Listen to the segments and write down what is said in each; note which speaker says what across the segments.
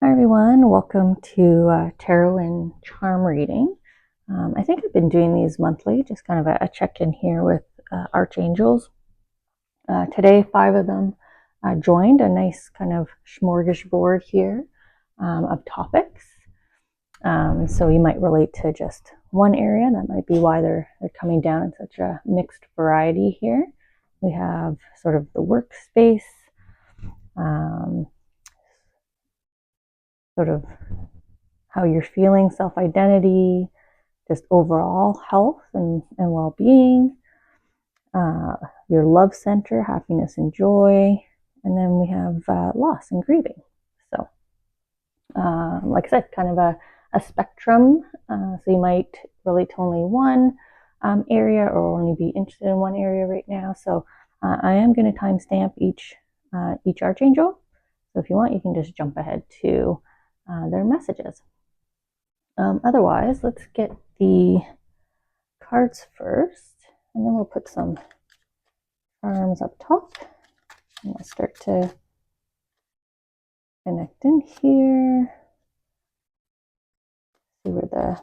Speaker 1: Hi everyone, welcome to Tarot and Charm reading. I think I've been doing these monthly, just kind of a check-in here with Archangels. Today, 5 of them joined a nice kind of smorgasbord here of topics. So you might relate to just one area. That might be why they're coming down in such a mixed variety here. We have sort of the workspace, sort of how you're feeling, self-identity, just overall health and well-being, your love center, happiness and joy, and then we have loss and grieving. So, like I said, kind of a spectrum. So you might relate to only one area or only be interested in one area right now. So I am going to timestamp each archangel. So if you want, you can just jump ahead to their messages. Otherwise, let's get the cards first, and then we'll put some charms up top, and we'll start to connect in here, see where the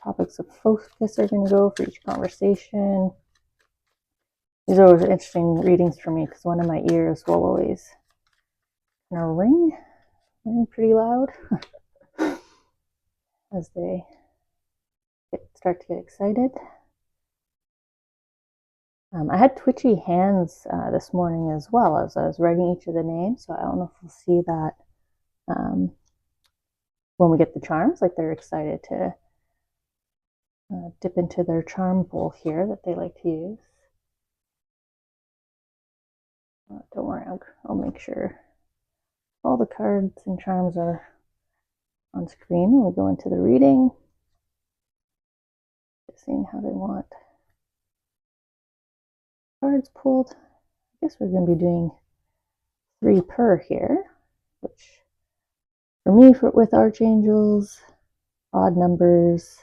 Speaker 1: topics of focus are going to go for each conversation. These are always interesting readings for me because one of my ears will always kind of ring pretty loud as they start to get excited. I had twitchy hands this morning as well as I was writing each of the names, so I don't know if we'll see that when we get the charms, like they're excited to dip into their charm bowl here that they like to use. Don't worry, I'll make sure all the cards and charms are on screen when we go into the reading. Just seeing how they want cards pulled. I guess we're going to be doing 3 per here, which for me, with archangels, odd numbers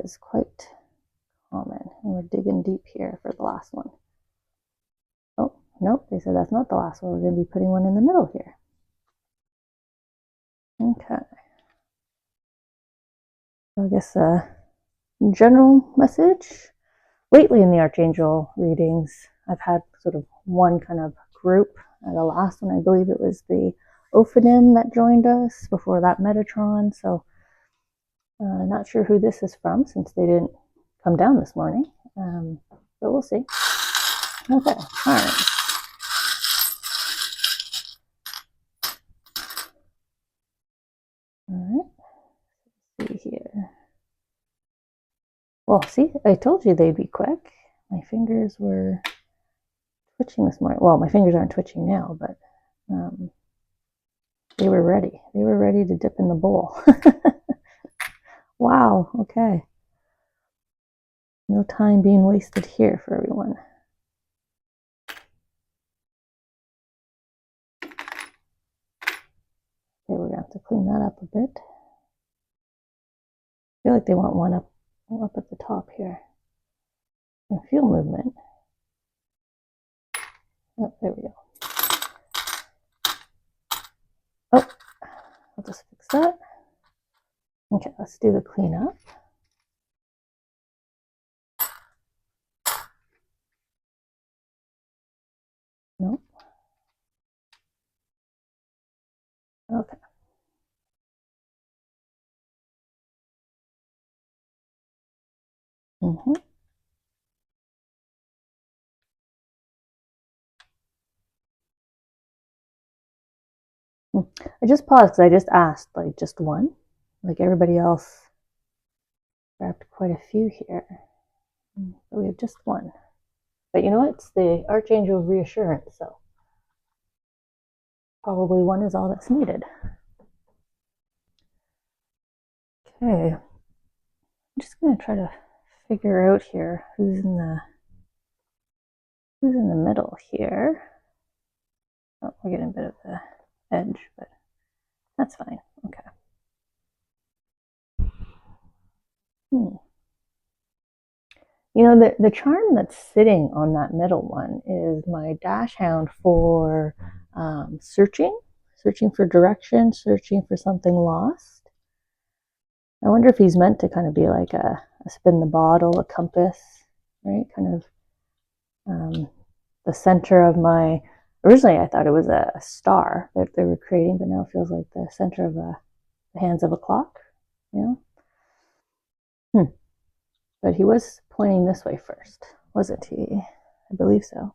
Speaker 1: is quite common. And we're digging deep here for the last one. Oh, nope, they said that's not the last one. We're going to be putting one in the middle here. Okay. So I guess general message. Lately in the Archangel readings, I've had sort of one kind of group. The last one, I believe it was the Ophanim that joined us, before that Metatron. So not sure who this is from since they didn't come down this morning. But we'll see. Okay, all right. All right, let's see here. Well, see, I told you they'd be quick. My fingers were twitching this morning. Well, my fingers aren't twitching now, but they were ready. They were ready to dip in the bowl. Wow, okay. No time being wasted here for everyone. Okay, we're gonna have to clean that up a bit. I feel like they want one up at the top here. I can feel movement. Oh, there we go. Oh, I'll just fix that. Okay, let's do the cleanup. Nope. Okay. I just paused because I just asked, like, just one. Like everybody else grabbed quite a few here. But we have just one. But you know what? It's the Archangel reassurance, so probably one is all that's needed. Okay. I'm just going to try to figure out here who's in the middle here. Oh, we're getting a bit of the edge, but that's fine. Okay. You know, the charm that's sitting on that middle one is my dash hound for searching. searching for direction, searching for something lost. I wonder if he's meant to kind of be like a spin the bottle, a compass, right? Kind of the center of my, originally I thought it was a star that they were creating, but now it feels like the center of the hands of a clock, you know? But he was pointing this way first, wasn't he? I believe so. So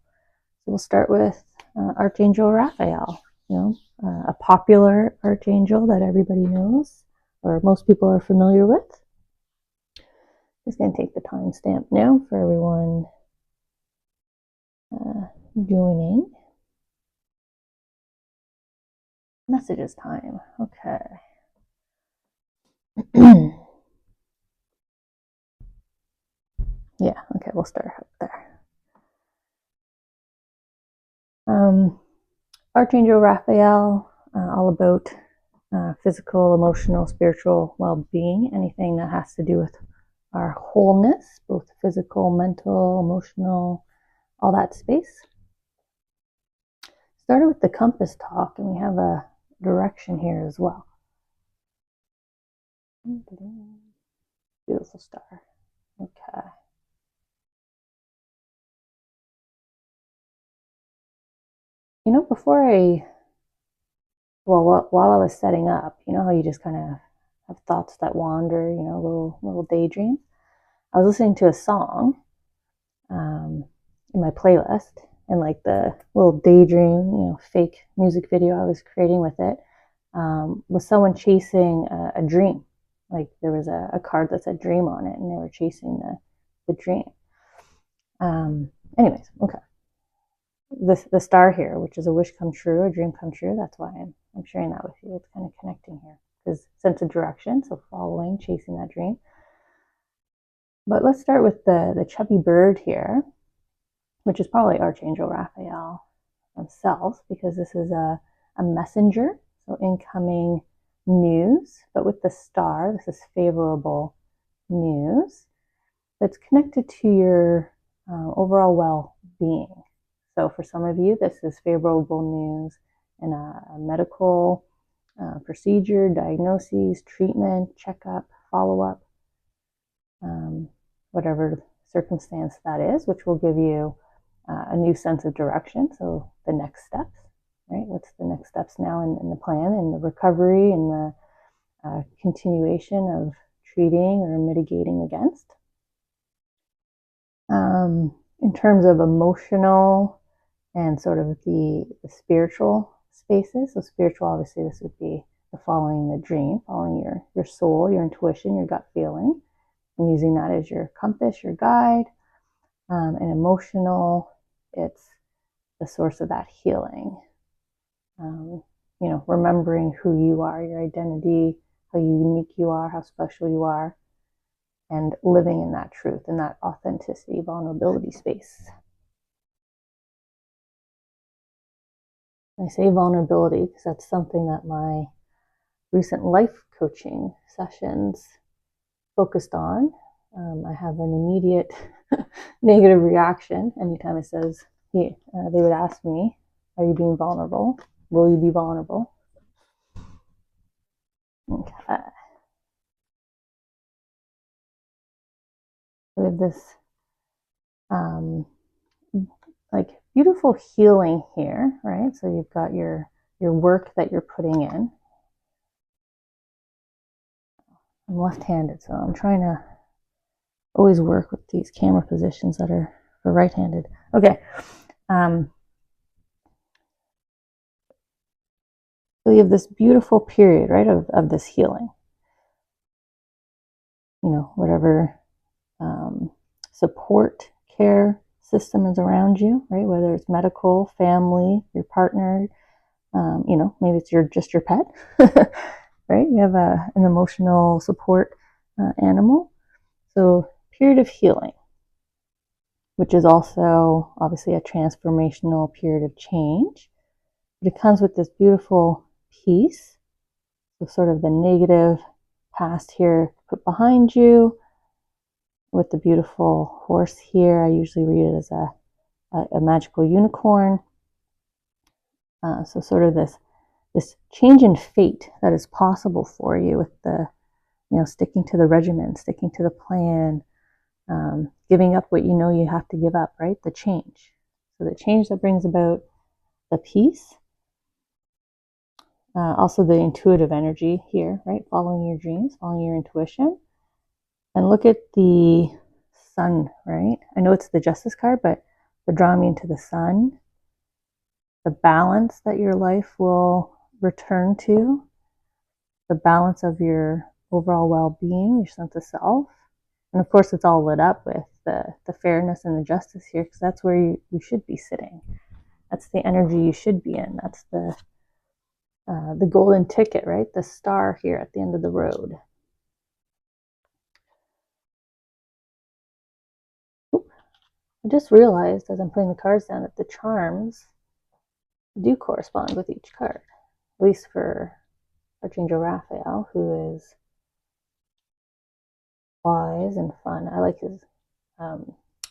Speaker 1: we'll start with Archangel Raphael, a popular archangel that everybody knows, or most people are familiar with. Just going to take the timestamp now for everyone joining. Messages time. Okay. Yeah, okay, we'll start up there. Archangel Raphael, all about physical, emotional, spiritual well-being, anything that has to do with our wholeness, both physical, mental, emotional, all that space. Started with the compass talk, and we have a direction here as well. Beautiful star. Okay. Before while I was setting up, how you just kind of have thoughts that wander, little daydreams. I was listening to a song in my playlist, and like the little daydream, fake music video I was creating with it was someone chasing a dream. Like there was a card that said dream on it, and they were chasing the dream. Anyways, okay. The star here, which is a wish come true, a dream come true. That's why I'm sharing that with you. It's kind of connecting here because sense of direction, so following, chasing that dream. But let's start with the chubby bird here, which is probably Archangel Raphael himself, because this is a messenger, so incoming news. But with the star, this is favorable news that's connected to your overall well-being. So for some of you, this is favorable news in a medical procedure, diagnoses, treatment, checkup, follow-up, whatever circumstance that is, which will give you a new sense of direction. So the next steps, right? What's the next steps now in the plan, in the recovery, and the continuation of treating or mitigating against. In terms of emotional and sort of the spiritual spaces. So spiritual, obviously, this would be the following the dream, following your soul, your intuition, your gut feeling, and using that as your compass, your guide. And emotional, it's the source of that healing. Remembering who you are, your identity, how unique you are, how special you are, and living in that truth, in that authenticity, vulnerability space. I say vulnerability because that's something that my recent life coaching sessions focused on. I have an immediate negative reaction anytime it says, they would ask me, are you being vulnerable? Will you be vulnerable? Okay. We have this like beautiful healing here, right? So you've got your work that you're putting in. I'm left-handed, so I'm trying to always work with these camera positions that are for right-handed. Okay. So you have this beautiful period, right, of this healing. Whatever support care system is around you, right? Whether it's medical, family, your partner, maybe it's just your pet, right? You have an emotional support animal. So period of healing, which is also obviously a transformational period of change. But it comes with this beautiful peace. So sort of the negative past here put behind you. With the beautiful horse here, I usually read it as a magical unicorn. So sort of this this change in fate that is possible for you with the, sticking to the regimen, sticking to the plan, giving up what you know you have to give up, right? The change. So the change that brings about the peace. Also the intuitive energy here, right? Following your dreams, following your intuition. And look at the sun, right? I know it's the Justice card, but they're drawing me into the sun. The balance that your life will return to. The balance of your overall well-being, your sense of self. And of course, it's all lit up with the fairness and the justice here, because that's where you should be sitting. That's the energy you should be in. That's the golden ticket, right? The star here at the end of the road. I just realized as I'm putting the cards down that the charms do correspond with each card, at least for Archangel Raphael, who is wise and fun. I like his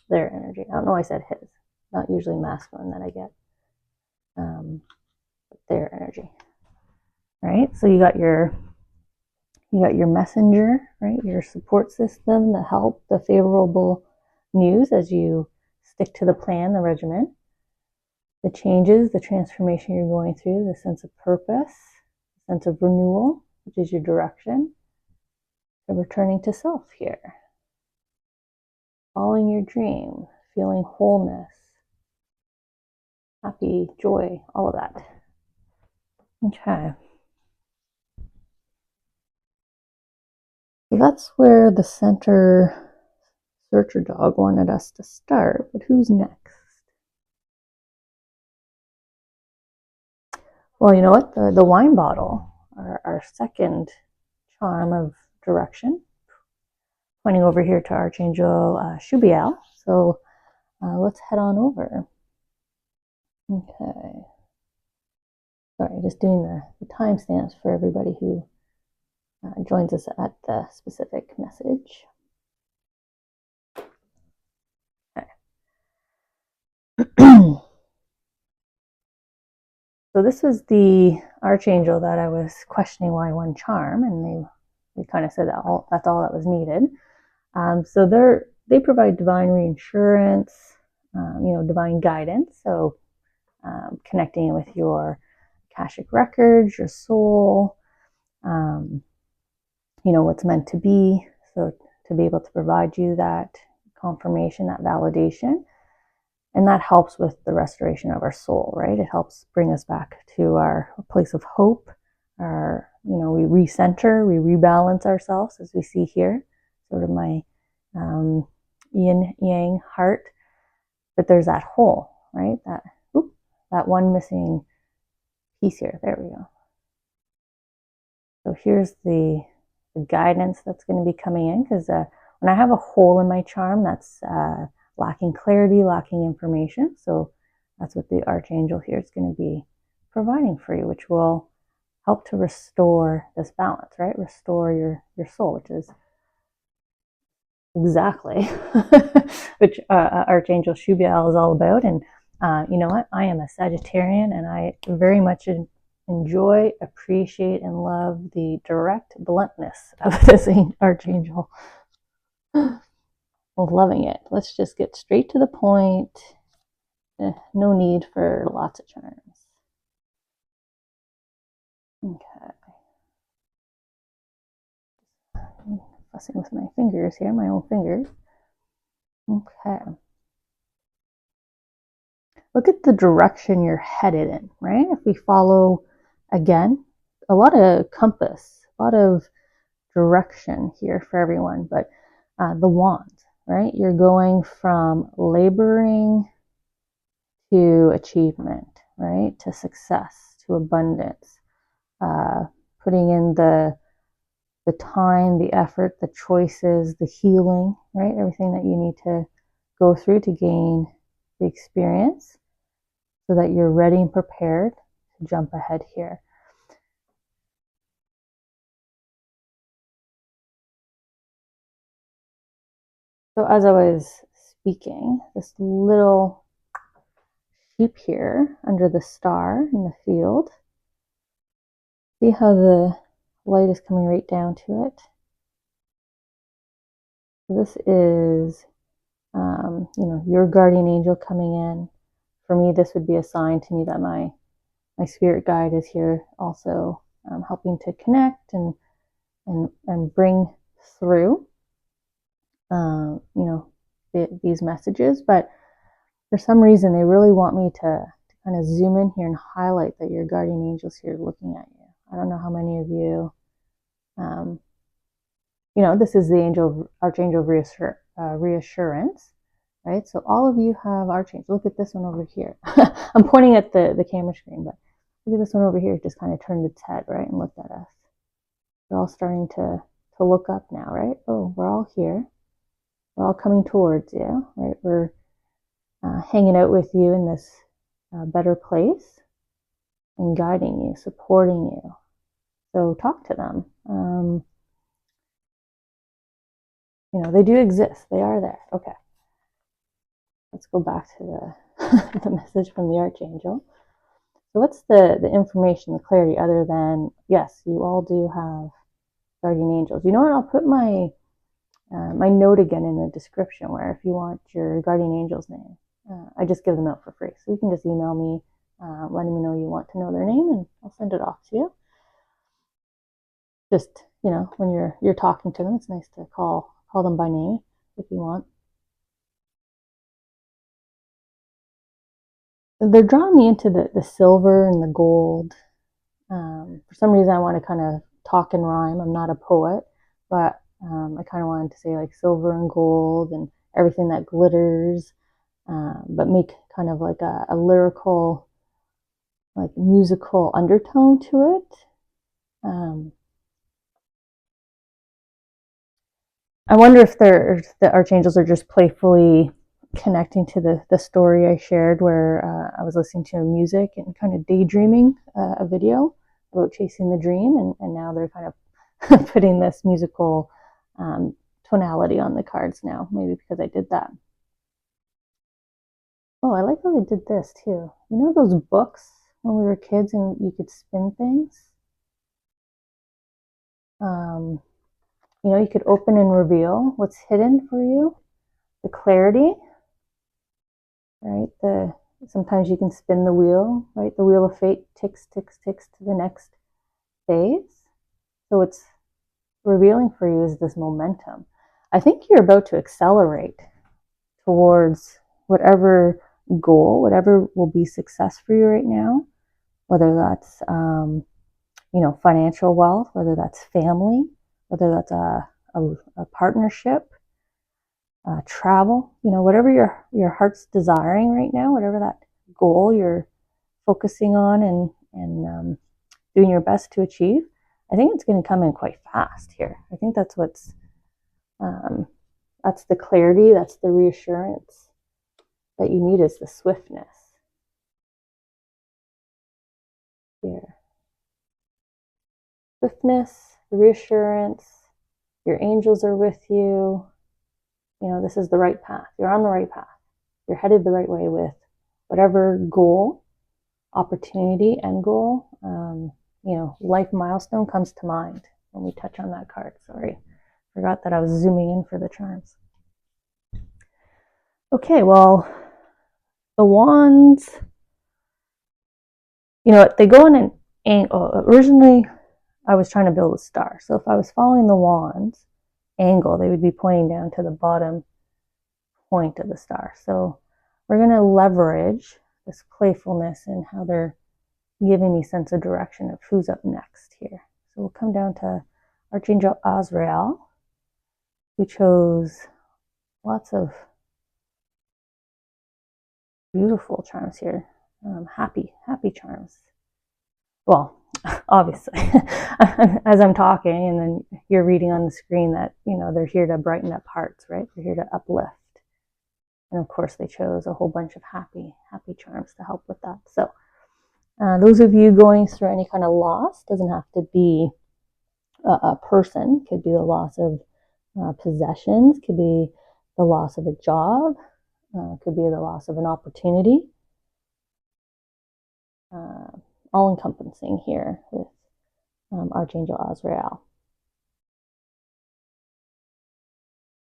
Speaker 1: their energy. I don't know why I said his. Not usually masculine that I get. But their energy. Right? So you got your messenger, right? Your support system, the help, the favorable news as you stick to the plan, the regimen. The changes, the transformation you're going through, the sense of purpose, the sense of renewal, which is your direction. And returning to self here. Following your dream, feeling wholeness, happy, joy, all of that. Okay. So that's where the center searcher dog wanted us to start, but who's next? Well, you know what? The wine bottle, our second charm of direction, pointing over here to Archangel Shubael. So let's head on over. Okay. Sorry, just doing the timestamps for everybody who joins us at the specific message. Okay. So this was the Archangel that I was questioning why one charm, and they kind of said that's all that was needed. So they provide divine reinsurance, divine guidance. So connecting with your Akashic records, your soul, what's meant to be. So to be able to provide you that confirmation, that validation. And that helps with the restoration of our soul, right? It helps bring us back to our place of hope. We recenter, we rebalance ourselves, as we see here, sort of my yin yang heart. But there's that hole, right? That one missing piece here. There we go. So here's the guidance that's going to be coming in, because when I have a hole in my charm, that's lacking clarity, lacking information. So that's what the Archangel here is going to be providing for you, which will help to restore this balance, right? Restore your soul, which is exactly which Archangel Shubael is all about. And you know what? I am a Sagittarian, and I very much enjoy, appreciate, and love the direct bluntness of this Archangel. Loving it. Let's just get straight to the point. No need for lots of charms. Okay. I'm fussing with my fingers here, my own fingers. Okay. Look at the direction you're headed in, right? If we follow, again, a lot of compass, a lot of direction here for everyone, but the wand, right? You're going from laboring to achievement, right? To success, to abundance, putting in the time, the effort, the choices, the healing, right? Everything that you need to go through to gain the experience so that you're ready and prepared to jump ahead here. So as I was speaking, this little sheep here under the star in the field, See how the light is coming right down to it. This is, your guardian angel coming in. For me, this would be a sign to me that my spirit guide is here, also helping to connect and bring through, these messages. But for some reason, they really want me to kind of zoom in here and highlight that your guardian angel's here looking at you. I don't know how many of you, this is the Archangel reassurance, right? So all of you have archangels. Look at this one over here. I'm pointing at the camera screen, but look at this one over here. It just kind of turned its head, right, and looked at us. We're all starting to look up now, right? Oh, we're all here. We're all coming towards you, right? We're hanging out with you in this better place and guiding you, supporting you. So talk to them. They do exist. They are there. Okay. Let's go back to the the message from the Archangel. So what's the information, the clarity, other than, yes, you all do have guardian angels. You know what? I'll put my my note again in the description, where if you want your guardian angel's name, I just give them out for free. So you can just email me, letting me know you want to know their name, and I'll send it off to you. Just, when you're talking to them, it's nice to call them by name if you want. They're drawing me into the silver and the gold. For some reason, I want to kind of talk and rhyme. I'm not a poet, but I kind of wanted to say like silver and gold and everything that glitters, but make kind of like a lyrical, like musical undertone to it. I wonder if the archangels are just playfully connecting to the story I shared, where I was listening to music and kind of daydreaming a video about chasing the dream, and now they're kind of putting this musical tonality on the cards now, maybe because I did that. Oh, I like how they did this too. You know those books when we were kids and you could spin things? You could open and reveal what's hidden for you, the clarity, right? Sometimes you can spin the wheel, right? The wheel of fate ticks, ticks, ticks to the next phase. So what's revealing for you is this momentum. I think you're about to accelerate towards whatever goal, whatever will be success for you right now, whether that's, financial wealth, whether that's family, whether that's a partnership, travel, whatever your heart's desiring right now, whatever that goal you're focusing on and doing your best to achieve, I think it's going to come in quite fast here. I think that's that's the clarity, that's the reassurance that you need, is the swiftness here. Swiftness, reassurance, your angels are with you. This is the right path. You're on the right path. You're headed the right way with whatever goal, opportunity, end goal, life milestone comes to mind when we touch on that card. Sorry, forgot that I was zooming in for the charms. Okay, well, the wands, they go in an angle. Originally, I was trying to build a star. So if I was following the wands angle, they would be pointing down to the bottom point of the star. So we're going to leverage this playfulness and how they're giving me sense of direction of who's up next here. So we'll come down to Archangel Azrael, who chose lots of beautiful charms here. Happy charms. Well, obviously, as I'm talking, and then you're reading on the screen that, they're here to brighten up hearts, right? They're here to uplift. And of course, they chose a whole bunch of happy charms to help with that. So those of you going through any kind of loss, doesn't have to be a person, could be the loss of possessions, could be the loss of a job, could be the loss of an opportunity, all encompassing here with Archangel Azrael.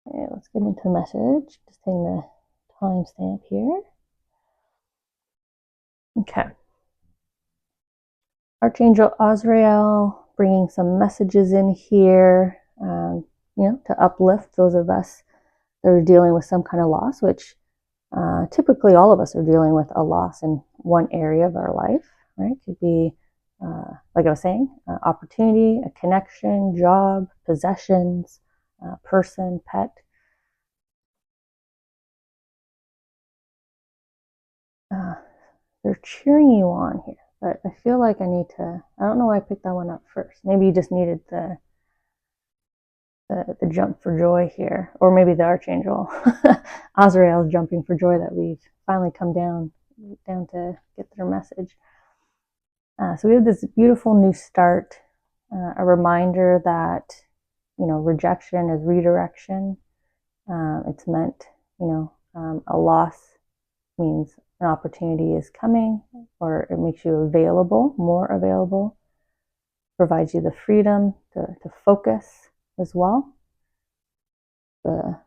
Speaker 1: Okay, let's get into the message. Just taking the timestamp here. Okay. Archangel Azrael bringing some messages in here, to uplift those of us that are dealing with some kind of loss, which typically all of us are dealing with a loss in one area of our life, right? It could be, like I was saying, opportunity, a connection, job, possessions, person, pet. They're cheering you on here, but I feel like I don't know why I picked that one up first. Maybe you just needed the jump for joy here, or maybe the Archangel Azrael is jumping for joy that we've finally come down to get their message. So we have this beautiful new start, a reminder that, rejection is redirection. It's meant, a loss means an opportunity is coming, or it makes you available, more available, provides you the freedom to focus as well. The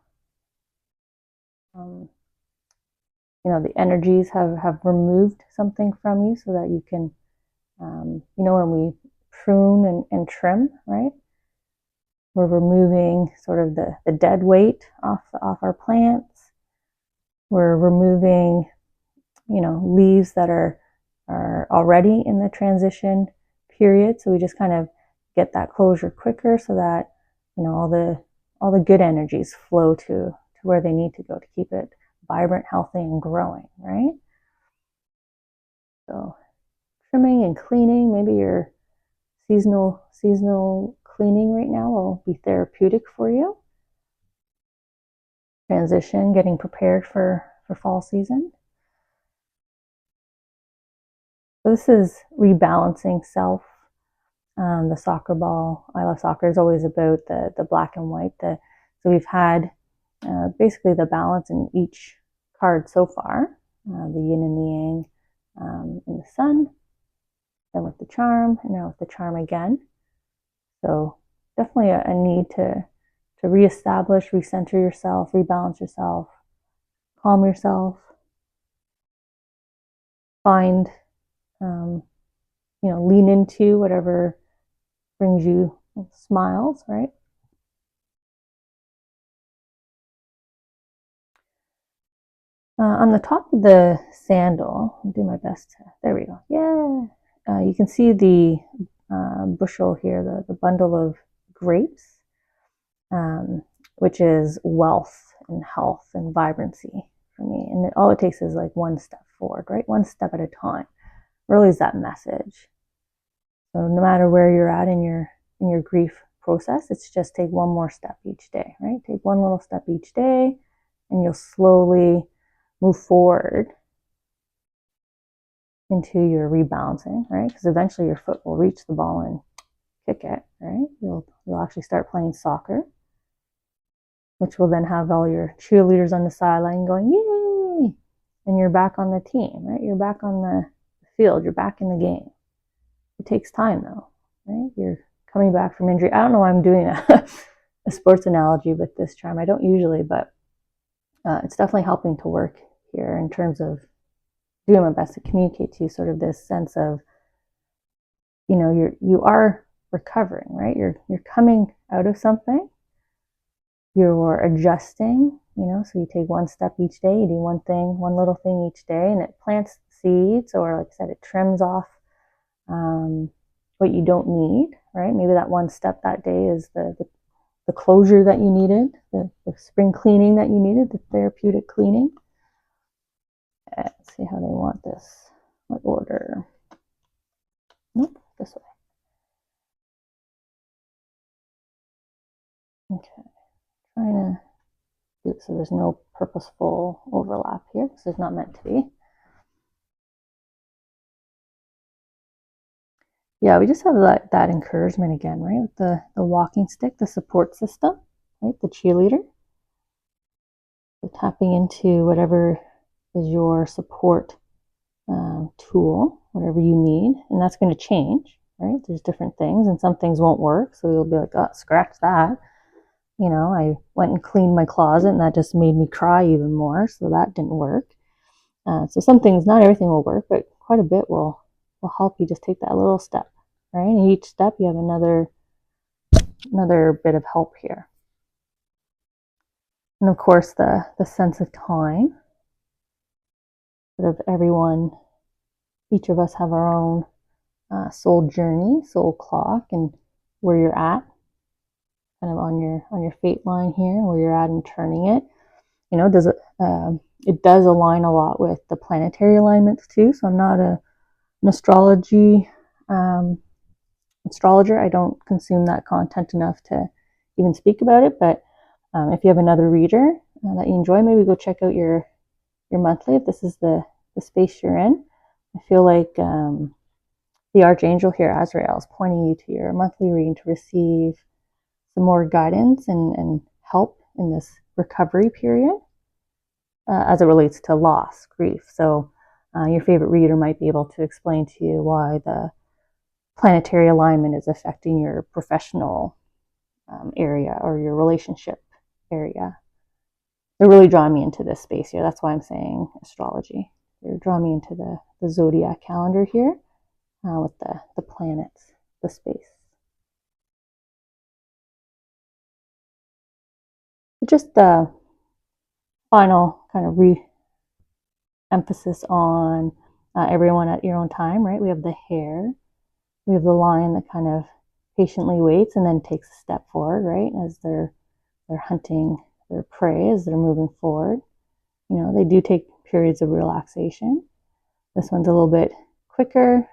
Speaker 1: energies have removed something from you so that you can, when we prune and trim, right? We're removing sort of the dead weight off our plants. We're removing, leaves that are already in the transition period. So we just kind of get that closure quicker so that, all the good energies flow to where they need to go to keep it vibrant, healthy, and growing, right? So trimming and cleaning, maybe your seasonal cleaning right now will be therapeutic for you. Transition, getting prepared for fall season. So this is rebalancing self. The soccer ball, I love soccer, is always about the black and white. So we've had basically the balance in each card so far, the yin and the yang in the sun, then with the charm, and now with the charm again. So definitely a need to reestablish, recenter yourself, rebalance yourself, calm yourself, find, lean into whatever brings you smiles, right? On the top of the sandal, I'll do my best to, there we go. Yeah. You can see the bushel here, the bundle of grapes, which is wealth and health and vibrancy for me. And all it takes is like one step forward, right? One step at a time. Really is that message. So no matter where you're at in your grief process, it's just take one more step each day, right? Take one little step each day, and you'll slowly move forward into your rebalancing, right? Because eventually your foot will reach the ball and kick it, right? You'll actually start playing soccer, which will then have all your cheerleaders on the sideline going, yay! And you're back on the team, right? You're back on the field. You're back in the game. It takes time, though, right? You're coming back from injury. I don't know why I'm doing a sports analogy with this charm. I don't usually, but it's definitely helping to work here in terms of doing my best to communicate to you sort of this sense of, you are recovering, right? You're coming out of something. You're adjusting, so you take one step each day. You do one little thing each day, and it plants seeds, or like I said, it trims off what you don't need, right? Maybe that one step that day is the closure that you needed, the spring cleaning that you needed, the therapeutic cleaning. Let's see how they want this. What order? Nope, this way. Okay, trying to do it so there's no purposeful overlap here, because there's not meant to be. Yeah, we just have that encouragement again, right? With the walking stick, the support system, right? The cheerleader. So tapping into whatever is your support tool, whatever you need, and that's going to change, right? There's different things, and some things won't work, so you'll be like, oh, scratch that. You know, I went and cleaned my closet, and that just made me cry even more, so that didn't work. So some things, not everything will work, but quite a bit will help you just take that little step, right? And each step you have another bit of help here. And of course, the sense of time. Sort of everyone, each of us have our own soul journey, soul clock, and where you're at, kind of on your fate line here, where you're at and turning it. You know, it does align a lot with the planetary alignments too. So I'm not an astrologer. I don't consume that content enough to even speak about it. But if you have another reader that you enjoy, maybe go check out your monthly if this is the space you're in. I feel like the Archangel here, Azrael, is pointing you to your monthly reading to receive some more guidance and help in this recovery period as it relates to loss, grief. So your favorite reader might be able to explain to you why the planetary alignment is affecting your professional area or your relationship area. They're really drawing me into this space here. That's why I'm saying astrology. They're drawing me into the zodiac calendar here with the planets, the space. Just final kind of emphasis on everyone at your own time, right? We have the hare, we have the lion that kind of patiently waits and then takes a step forward, right? As they're hunting their prey, as they're moving forward. You know, they do take periods of relaxation. This one's a little bit quicker.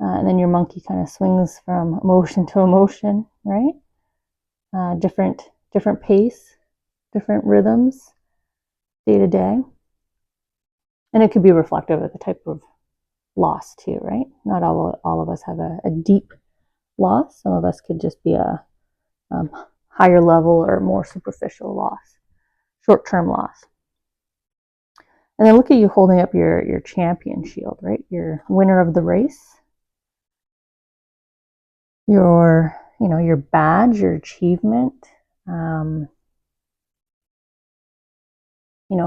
Speaker 1: And then your monkey kind of swings from emotion to emotion, right? Different pace, different rhythms, day to day. And it could be reflective of the type of loss too, right? Not all of us have a deep loss. Some of us could just be a higher level or more superficial loss, short-term loss. And then look at you holding up your champion shield, right? Your winner of the race. Your badge, your achievement.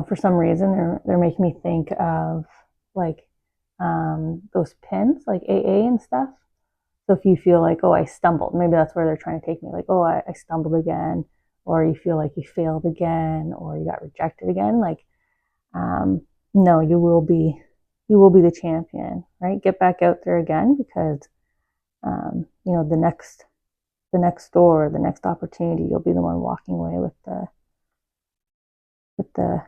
Speaker 1: For some reason they're making me think of like those pins, like AA and stuff. So if you feel like, oh, I stumbled, maybe that's where they're trying to take me, like, oh, I stumbled again, or you feel like you failed again, or you got rejected again, like, no, you will be the champion, right? Get back out there again, because the next door, the next opportunity, you'll be the one walking away with the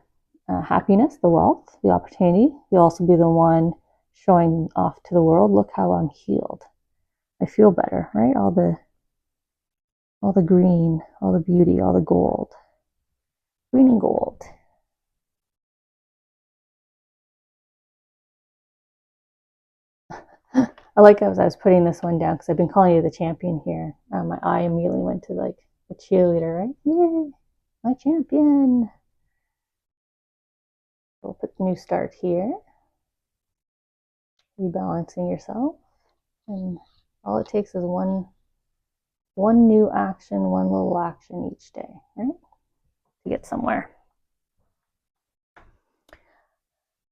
Speaker 1: happiness, the wealth, the opportunity. You'll also be the one showing off to the world, look how I'm healed. I feel better, right? All the green, all the beauty, all the gold. Green and gold. I like as I was putting this one down, because I've been calling you the champion here. My eye immediately went to like the cheerleader, right? Yay, my champion. We'll put the new start here. Rebalancing yourself. And all it takes is one new action, one little action each day, right? To get somewhere.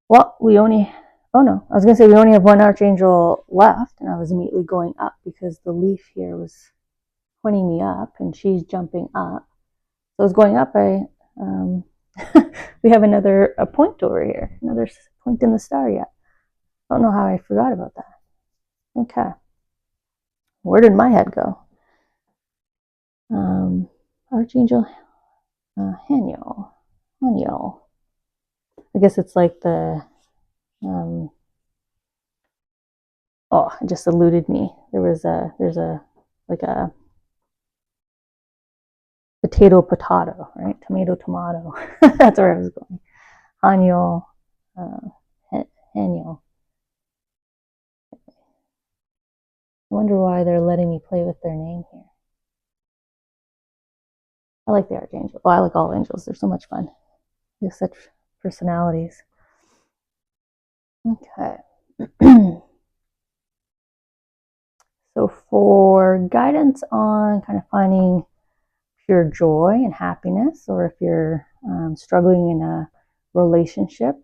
Speaker 1: Well, we only have one archangel left, and I was immediately going up because the leaf here was pointing me up, and she's jumping up. So I was going up. We have a point over here, another point in the star yet. I don't know how I forgot about that. Okay. Where did my head go? Archangel Haniel. I guess it's like the it just eluded me. There's a potato, right? Tomato. That's where I was going. Haniel, Haniel. I wonder why they're letting me play with their name here. I like the Archangel. Well, I like all angels. They're so much fun. They have such personalities. Okay. So for guidance on kind of finding pure joy and happiness, or if you're struggling in a relationship,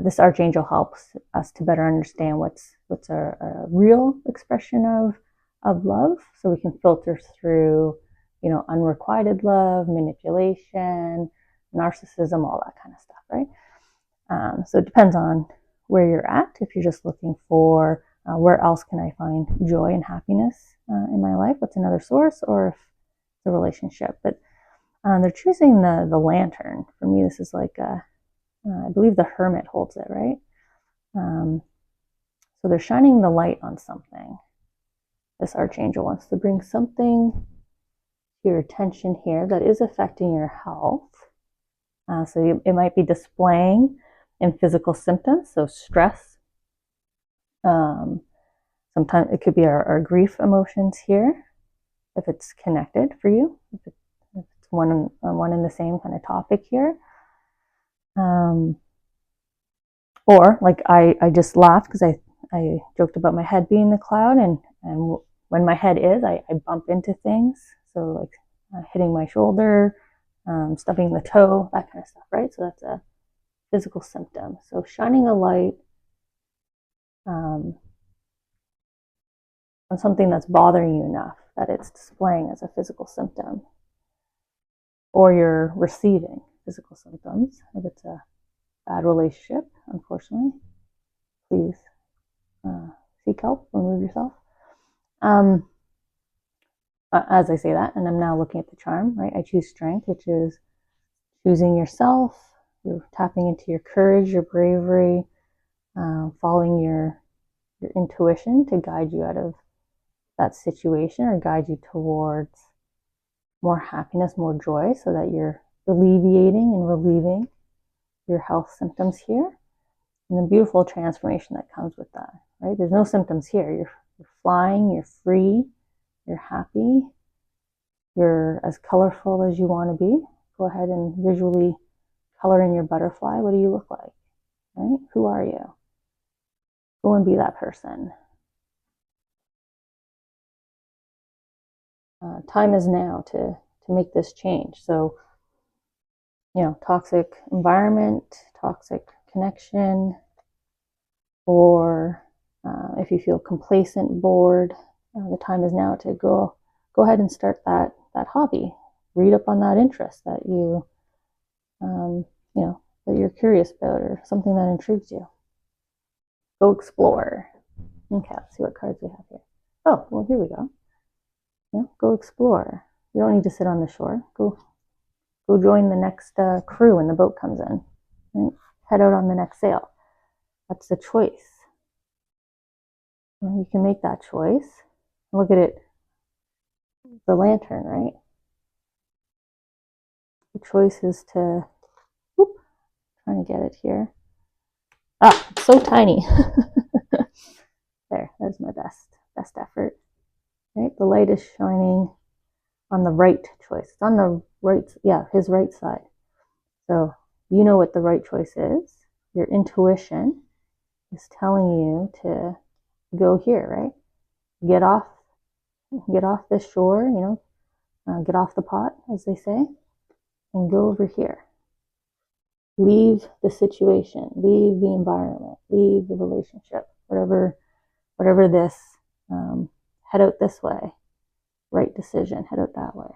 Speaker 1: this archangel helps us to better understand what's a real expression of love, so we can filter through, unrequited love, manipulation, narcissism, all that kind of stuff, right? So it depends on where you're at. If you're just looking for where else can I find joy and happiness in my life, what's another source, or if it's a relationship. But they're choosing the lantern. For me, this is like I believe the hermit holds it, right? So they're shining the light on something. This archangel wants to bring something to your attention here that is affecting your health. It might be displaying in physical symptoms, so stress. Sometimes it could be our grief emotions here, if it's connected for you, if it's one in the same kind of topic here. Or like I just laughed because I joked about my head being the cloud, and when my head is, I bump into things. So like hitting my shoulder, stubbing the toe, that kind of stuff, right? So that's a physical symptom. So shining a light on something that's bothering you enough that it's displaying as a physical symptom, or you're receiving physical symptoms. If it's a bad relationship, unfortunately, please seek help, remove yourself. As I say that, and I'm now looking at the charm, right? I choose strength, which is choosing yourself. You're tapping into your courage, your bravery, following your intuition to guide you out of that situation, or guide you towards more happiness, more joy, so that you're alleviating and relieving your health symptoms here, and the beautiful transformation that comes with that, right? There's no symptoms here. You're flying, you're free, you're happy, you're as colorful as you want to be. Go ahead and visually color in your butterfly. What do you look like, right? Who are you? Go and be that person. Time is now to make this change. So, toxic environment, toxic connection, or if you feel complacent, bored, the time is now to go ahead and start that hobby. Read up on that interest that you that you're curious about, or something that intrigues you. Go explore. Okay, let's see what cards we have here. Oh, well, here we go. Go explore. You don't need to sit on the shore. Go join the next crew when the boat comes in. Right? Head out on the next sail. That's the choice. You can make that choice. Look at it, the lantern, right? The choice is to, trying to get it here. It's so tiny. There's my best effort. Right? The light is shining on the right choice. It's on the right, his right side. So you know what the right choice is. Your intuition is telling you to go here, right? Get off this shore, get off the pot, as they say, and go over here. Leave the situation, leave the environment, leave the relationship, whatever this, head out this way. Right decision, head out that way.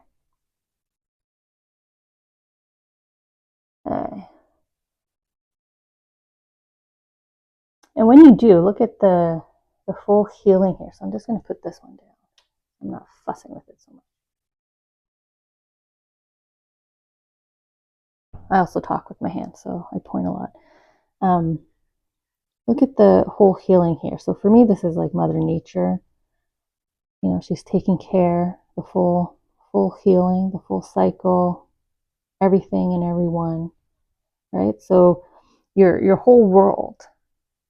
Speaker 1: Okay. And when you do, look at the full healing here. So I'm just going to put this one down. I'm not fussing with it so much. I also talk with my hands, so I point a lot. Look at the whole healing here. So for me, this is like Mother Nature. She's taking care, the full healing, the full cycle, everything and everyone, right? So your whole world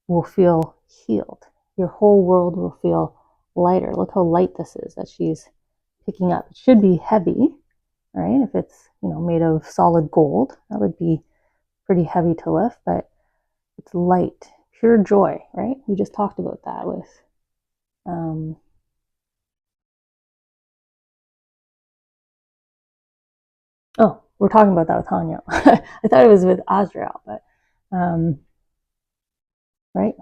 Speaker 1: will feel healed. Your whole world will feel lighter. Look how light this is that she's picking up. It should be heavy, right? If it's, made of solid gold, that would be pretty heavy to lift, but it's light, pure joy, right? We just talked about that with Oh, we're talking about that with Haniel. I thought it was with Azrael, but right?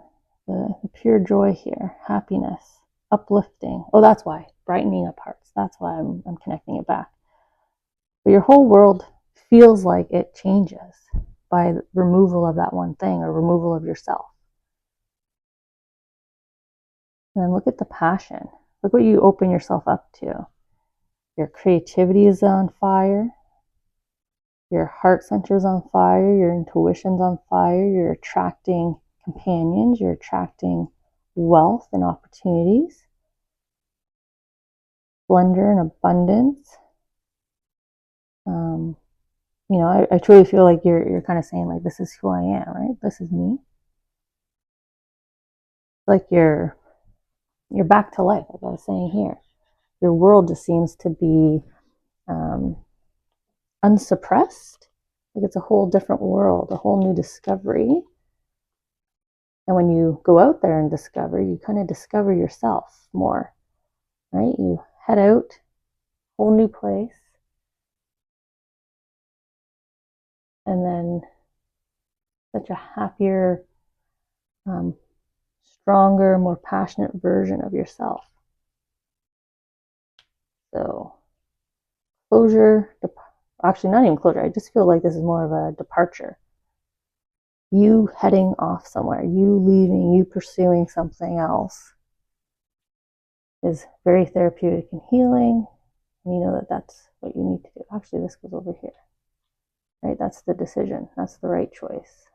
Speaker 1: The pure joy here, happiness, uplifting. Oh, that's why. Brightening up hearts. That's why I'm connecting it back. But your whole world feels like it changes by removal of that one thing or removal of yourself. And then look at the passion. Look what you open yourself up to. Your creativity is on fire. Your heart center is on fire. Your intuition's on fire. You're attracting companions. You're attracting wealth and opportunities. Splendor and abundance. You know, I truly feel like you're kind of saying, like, this is who I am, right? This is me. Like you're back to life, like I was saying here. Your world just seems to be unsuppressed. Like it's a whole different world, a whole new discovery. And when you go out there and discover, you kind of discover yourself more, right? You head out, whole new place. And then such a happier, stronger, more passionate version of yourself. So closure, actually not even closure. I just feel like this is more of a departure. You heading off somewhere, you leaving, you pursuing something else is very therapeutic and healing. And you know that that's what you need to do. Actually, this goes over here, right? That's the decision. That's the right choice.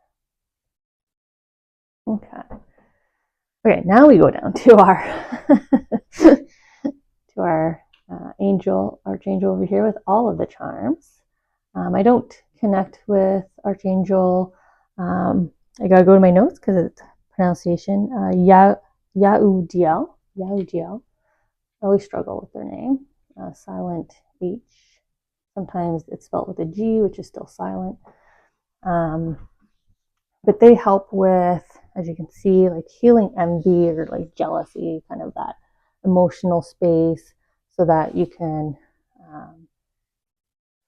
Speaker 1: Okay. Okay, now we go down to our to our archangel over here with all of the charms. I don't connect with Archangel. I gotta go to my notes because it's pronunciation. Jahudiel. Jahudiel. I always struggle with their name. Silent H. Sometimes it's spelled with a G, which is still silent. But they help with, as you can see, like healing envy or like jealousy, kind of that emotional space, so that you can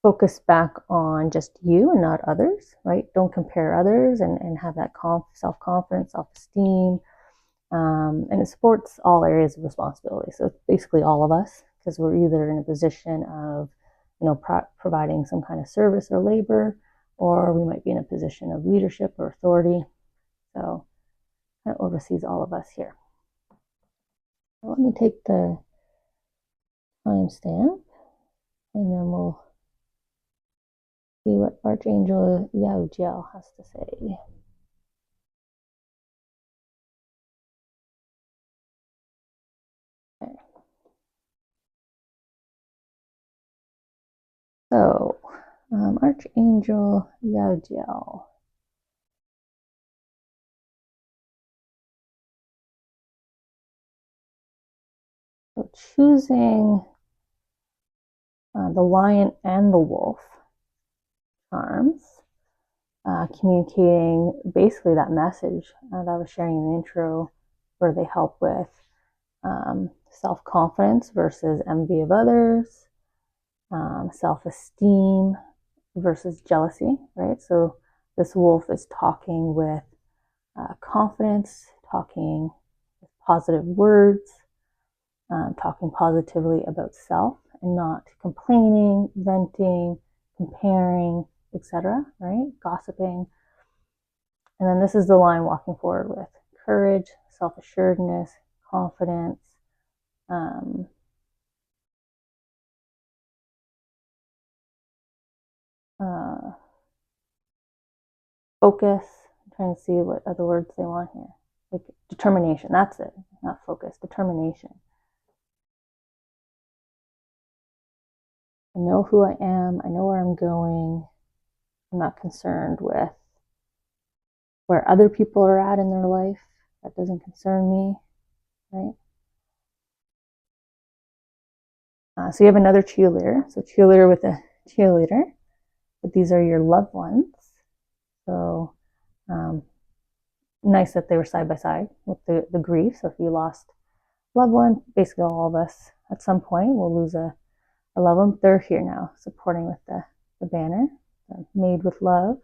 Speaker 1: focus back on just you and not others, right? Don't compare others and have that self-confidence, self-esteem. And it supports all areas of responsibility. So it's basically all of us, because we're either in a position of, you know, providing some kind of service or labor, or we might be in a position of leadership or authority. So that oversees all of us here. So let me take the timestamp and then we'll see what Archangel Jahudiel has to say. Okay. So, Archangel Jahudiel. So choosing the lion and the wolf charms, communicating basically that message that I was sharing in the intro, where they help with self-confidence versus envy of others, self-esteem versus jealousy, right? So this wolf is talking with confidence, talking with positive words, talking positively about self and not complaining, venting, comparing, etc., right? Gossiping. And then this is the line walking forward with courage, self-assuredness, confidence, focus. I'm trying to see what other words they want here. Like determination, that's it. Not focus, determination. I know who I am. I know where I'm going. I'm not concerned with where other people are at in their life. That doesn't concern me, right? So you have another cheerleader. So cheerleader with a cheerleader. But these are your loved ones. So nice that they were side by side with the grief. So if you lost loved one. Basically, all of us at some point will lose a loved one. They're here now, supporting with the banner, made with love.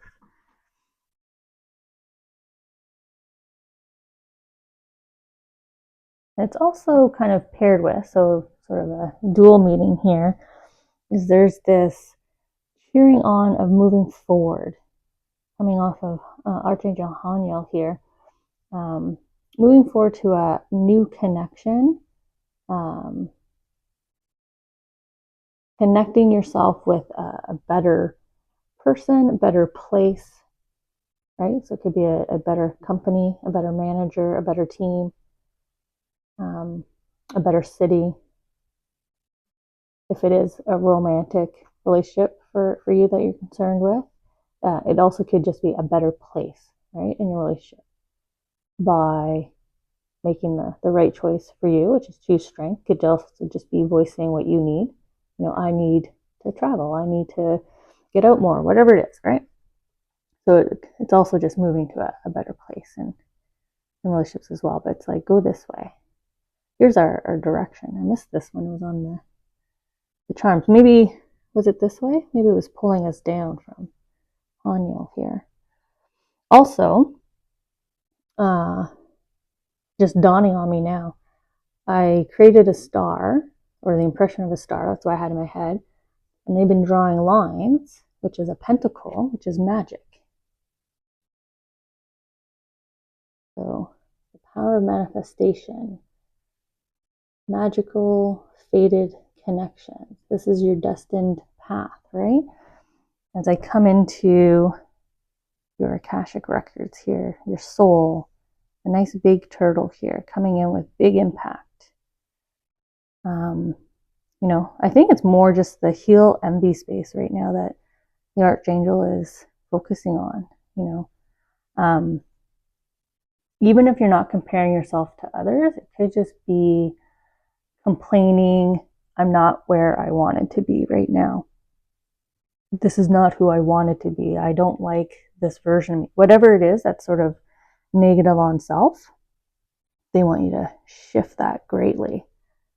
Speaker 1: And it's also kind of paired with, so sort of a dual meaning here, is there's this cheering on of moving forward, coming off of Archangel Haniel here, moving forward to a new connection, connecting yourself with a better person, a better place, right? So it could be a better company, a better manager, a better team, a better city. If it is a romantic relationship for you that you're concerned with, it also could just be a better place, right, in your relationship by making the right choice for you, which is choose strength. Could also just be voicing what you need. I need to travel. I need to get out more, whatever it is, right? So it's also just moving to a better place in relationships as well. But it's like, go this way. Here's our direction. I missed this one. It was on the charms. Maybe, was it this way? Maybe it was pulling us down from Haniel here. Also, just dawning on me now, I created a star, or the impression of a star. That's what I had in my head. And they've been drawing lines, which is a pentacle, which is magic. So the power of manifestation, magical, fated connection. This is your destined path, right? As I come into your Akashic records here, your soul, a nice big turtle here, coming in with big impact. I think it's more just the heal envy space right now that the Archangel is focusing on, even if you're not comparing yourself to others, it could just be complaining, I'm not where I wanted to be right now. This is not who I wanted to be. I don't like this version of me. Whatever it is that's sort of negative on self, they want you to shift that greatly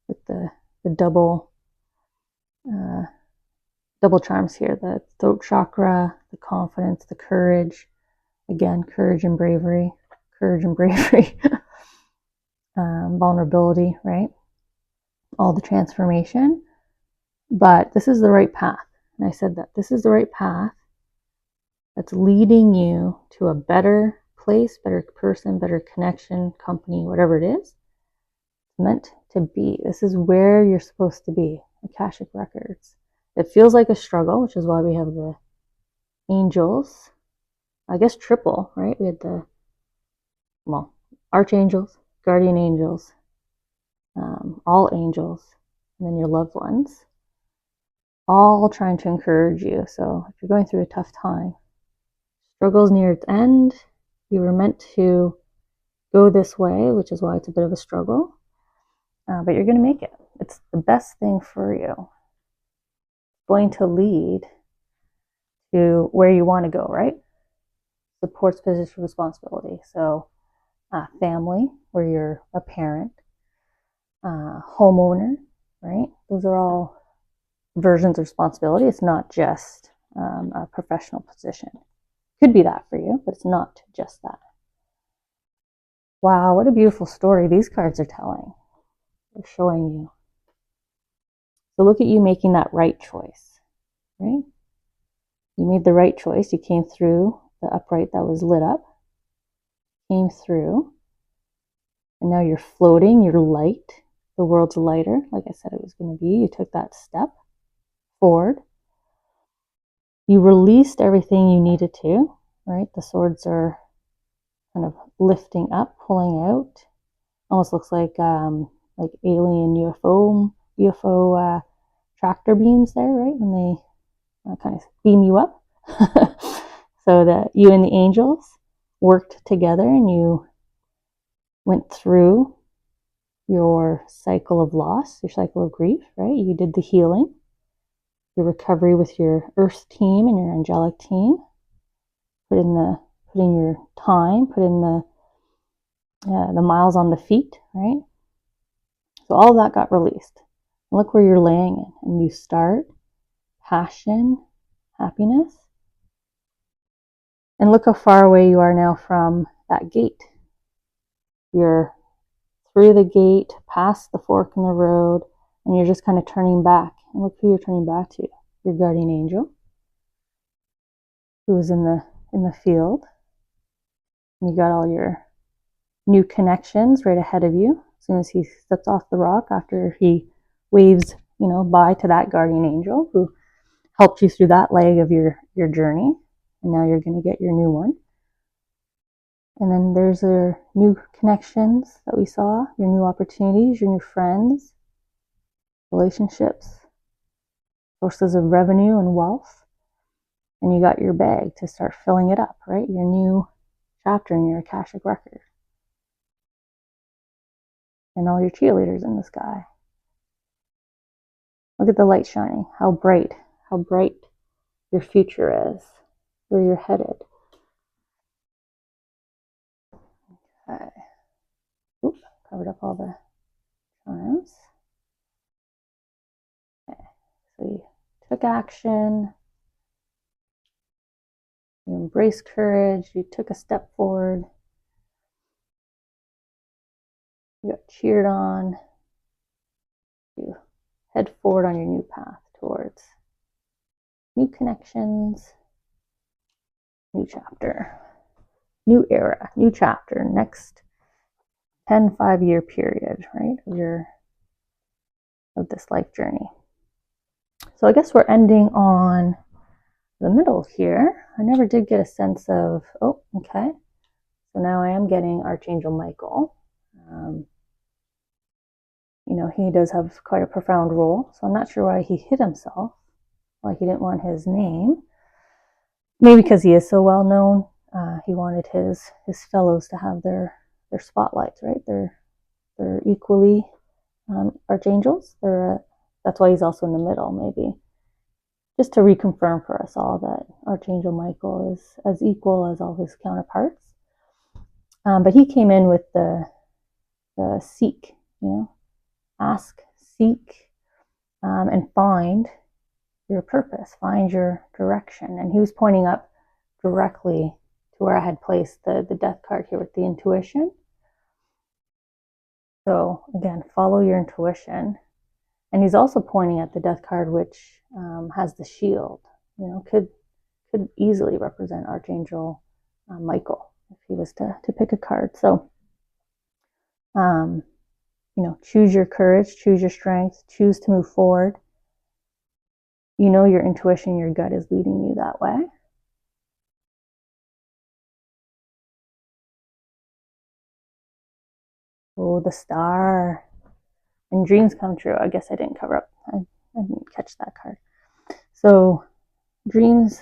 Speaker 1: with the double charms here, the throat chakra, the confidence, the courage. Again, courage and bravery, vulnerability, right? All the transformation. But this is the right path. And I said that this is the right path that's leading you to a better place, better person, better connection, company, whatever it is. It's meant to be. This is where you're supposed to be. Akashic records. It feels like a struggle, which is why we have the angels. I guess triple, right? We had archangels, guardian angels, all angels, and then your loved ones, all trying to encourage you. So if you're going through a tough time, struggle's near its end, you were meant to go this way, which is why it's a bit of a struggle, but you're going to make it. It's the best thing for you. It's going to lead to where you want to go, right? Supports position of responsibility. So family, where you're a parent, homeowner, right? Those are all versions of responsibility. It's not just a professional position. Could be that for you, but it's not just that. Wow, what a beautiful story these cards are telling. They're showing you. So look at you making that right choice, right? You made the right choice. You came through the upright that was lit up, came through, and now you're floating, you're light. The world's lighter, like I said it was going to be. You took that step forward. You released everything you needed to, right? The swords are kind of lifting up, pulling out. Almost looks like alien UFO tractor beams there, right? When they kind of beam you up. So that you and the angels worked together and you went through your cycle of loss, your cycle of grief, right? You did the healing, your recovery with your earth team and your angelic team. Put in your time, put in the miles on the feet, right? So all of that got released. Look where you're laying in. And you start passion, happiness. And look how far away you are now from that gate. You're through the gate, past the fork in the road, and you're just kind of turning back. And look who you're turning back to. Your guardian angel, who is in the field. And you got all your new connections right ahead of you. As soon as he steps off the rock, after he waves, bye to that guardian angel who helped you through that leg of your journey. And now you're going to get your new one. And then there's your new connections that we saw, your new opportunities, your new friends, relationships, sources of revenue and wealth. And you got your bag to start filling it up, right? Your new chapter in your Akashic record. And all your cheerleaders in the sky. Look at the light shining. How bright your future is, where you're headed. Okay. Oops, covered up all the charms. Okay, so you took action. You embraced courage. You took a step forward. You got cheered on. You head forward on your new path towards new connections, new chapter, new era, new chapter, next 5-year period, right, of this life journey. So I guess we're ending on the middle here. I never did get a sense of, oh, okay. So now I am getting Archangel Michael. He does have quite a profound role, so I'm not sure why he hid himself, why he didn't want his name. Maybe because he is so well known. He wanted his fellows to have their spotlights, right? They're equally archangels. That's why he's also in the middle, maybe. Just to reconfirm for us all that Archangel Michael is as equal as all his counterparts. But he came in with the seek, ask, seek, and find your purpose, find your direction. And he was pointing up directly to where I had placed the death card here with the intuition. So again, follow your intuition. And he's also pointing at the death card, which has the shield. Could easily represent Archangel Michael if he was to pick a card. So, choose your courage, choose your strength, choose to move forward. Your intuition, your gut is leading you that way. Oh, the star. And dreams come true. I guess I didn't cover up. I didn't catch that card. So, dreams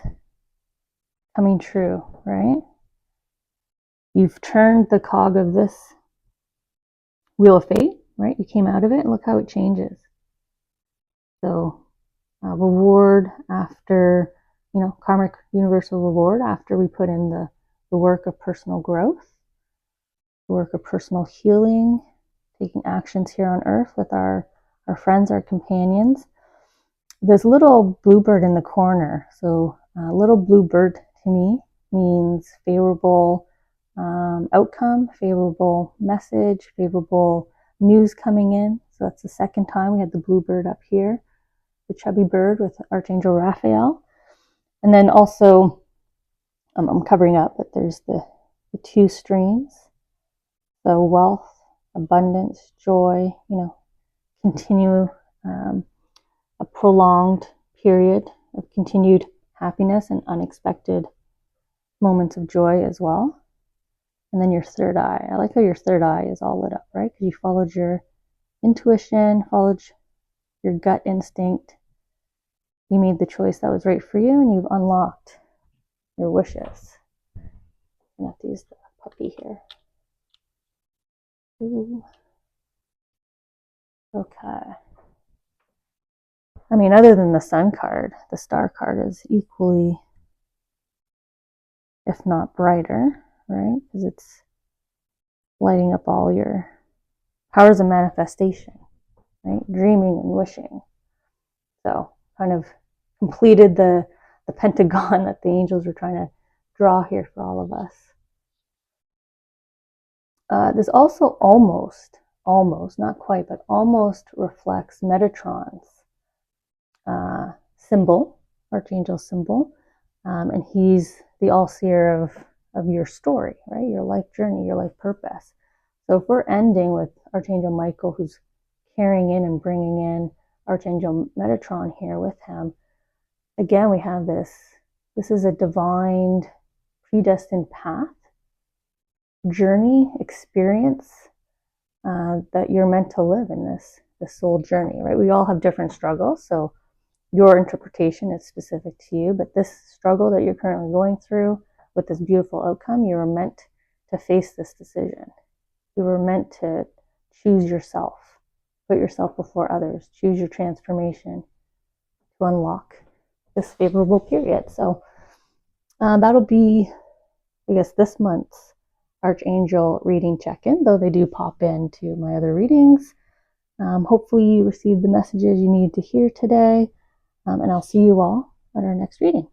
Speaker 1: coming true, right? You've turned the cog of this wheel of fate, right? You came out of it and look how it changes. So, reward after, karmic universal reward after we put in the work of personal growth, the work of personal healing, taking actions here on earth with our friends, our companions. This little bluebird in the corner. So little bluebird to me means favorable outcome, favorable message, favorable news coming in. So that's the second time we had the bluebird up here, the chubby bird with Archangel Raphael. And then also, I'm covering up, but there's the two streams. So wealth, abundance, joy, continue a prolonged period of continued happiness and unexpected moments of joy as well. And then your third eye. I like how your third eye is all lit up, right? Because you followed your intuition, followed your gut instinct. You made the choice that was right for you, and you've unlocked your wishes. I'm going to have to use the puppy here. Ooh. Okay. I mean, other than the sun card, the star card is equally, if not brighter, right? Because it's lighting up all your powers of manifestation. right? Dreaming and wishing. So kind of completed the pentagon that the angels were trying to draw here for all of us. This also almost, not quite, but almost reflects Metatron's symbol, Archangel symbol. And he's the all-seer of your story, right? Your life journey, your life purpose. So if we're ending with Archangel Michael, who's carrying in and bringing in Archangel Metatron here with him, again, we have this is a divine, predestined path, journey, experience that you're meant to live in this soul journey, right? We all have different struggles, so your interpretation is specific to you, but this struggle that you're currently going through with this beautiful outcome, you were meant to face this decision. You were meant to choose yourself, put yourself before others, choose your transformation to unlock this favorable period. So that'll be, I guess, this month's Archangel reading check-in, though they do pop into my other readings. Hopefully you received the messages you need to hear today, and I'll see you all at our next reading.